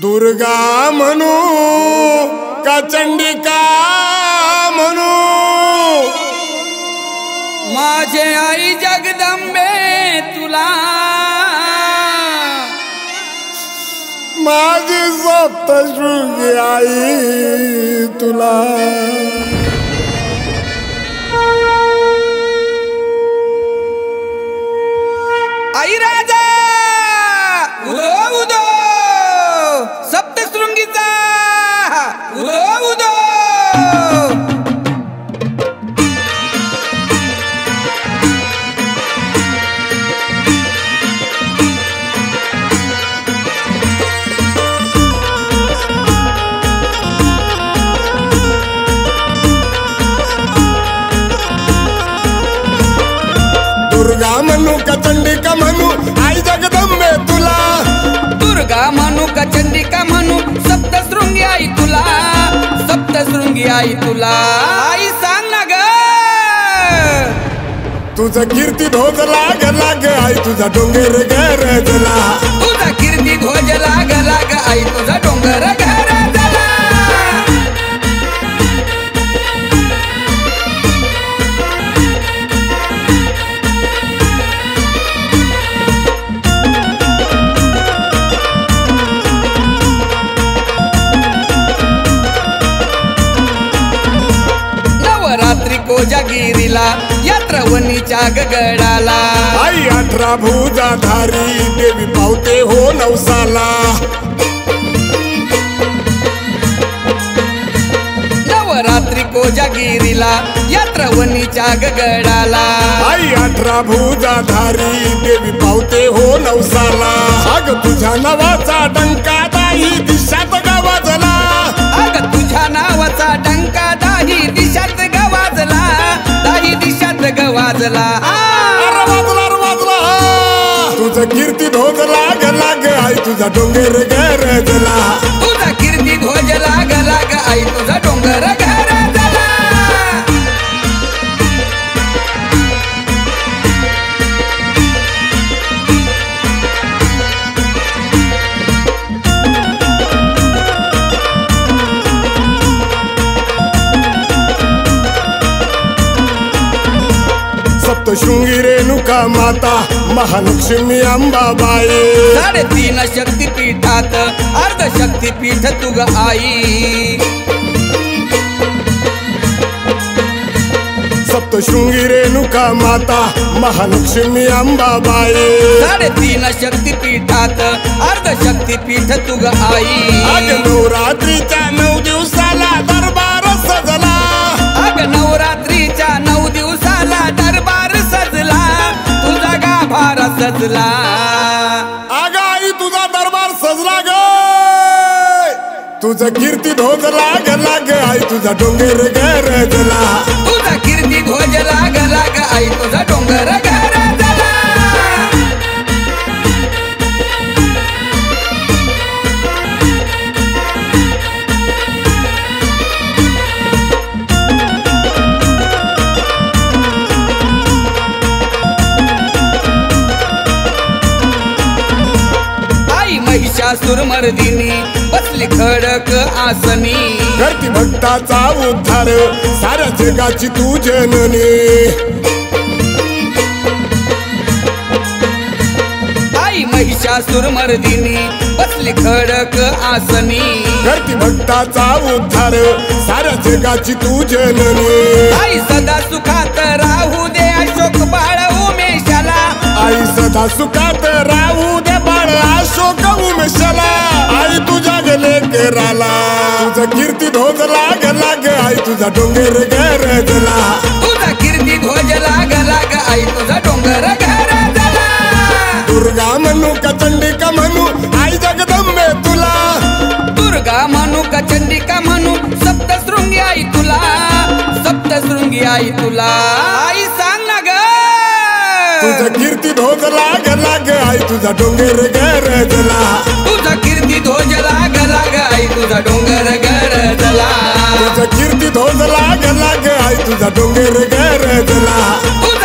दुर्गा म्हणू का चंडिका म्हणू, माझे आई जगदंबे तुला, माझी सप्तशृंगी आई तुला। आई राजा उदो उदो सप्तशृंगीचा उदो उदो। दुर्गा म्हणू का चंडिका म्हणू आई जगदंबे तुला, दुर्गा म्हणू का चंडिका म्हणू सप्तशृंगी आई तुला, सप्तशृंगी आई तुला। आई सांग ना ग, तुझा कीर्ती ध्वज लाग लाग आई तुझा डोंगर गरजला, तुझा कीर्ती ध्वज लाग लाग आई तुझा डोंगर गरजला। नवरात्री कोजागिरीला यात्रवणीच्या गडाला, आई 18 भुजाधारी देवी पावते हो नवसाला। नवरात्री कोजागिरीला यात्रवणीच्या गडाला, आई 18 भुजाधारी देवी पावते हो नवसाला। अग तुझ्या नावाचा डंका दाही दिशात गवाजला, अग तुझ्या नावाचा डंका दाही दिशात गवाजला, दाही दिशात गवाजला। वाजला तुझा कीर्ती ध्वज लाग लाग आई तुझा डोंगर गरजला, तुझा कीर्ती ध्वज लाग लाग आई तुझा डोंगर गरजला। सप्तशृंगी रेणुका माता महालक्ष्मी अंबाबाई, 3.5 शक्तिपीठात अर्ध शक्तिपीठ तुग आई। सप्तशृंगी रेणुका माता महालक्ष्मी अंबाबाई, 3.5 शक्तिपीठात अर्ध शक्तिपीठ तुग आई। अग नवरात्रीच्या 9 दिवसाला दरबार सजला, अग नवरात्रीच्या 9 दिवसाला दरबार सजला, तुझा गाभार सजला। अग आई तुझा दरबार सजला ग, तुझा कीर्ती ध्वज लाग लाग आई तुझा डोंगर गरजला, तुझा कीर्ती ध्वज लाग लाग आई तुझा डोंगर गरजला। महिषासुरमर्दिनी बसली खडक आसनी, करती भक्ताचा उद्धार साऱ्या जगाची तू जननी। आई महिषासुरमर्दिनी बसली खडक आसनी, करती भक्ताचा उद्धार साऱ्या जगाची तू जननी। आई सदा सुखात राहू दे अशोक बाळ उमेशाला, आई सदा सुखात राहू दे बाळ अशोक उमेशाला। आई तुझ्या गेले केराला, तुझा कीर्ती ध्वज लाग लाग आई तुझा डोंगर गरजला, तुझा कीर्ती ध्वज लाग लाग आई तुझा डोंगर गरजला। दुर्गा म्हणू का चंडिका म्हणू आई जगदंबे तुला, दुर्गा म्हणू का चंडिका म्हणू सप्तशृंगी आई तुला, सप्तशृंगी आई तुला। आई सांग ना ग, तुझा कीर्ती ध्वज लाग लाग आई तुझा डोंगर गरजला, तुझा कीर्ती ध्वज लाग लाग आई तुझा डोंगर गरजला, तुझा कीर्ती ध्वज लाग लाग आई तुझा डोंगर गरजला, तुझा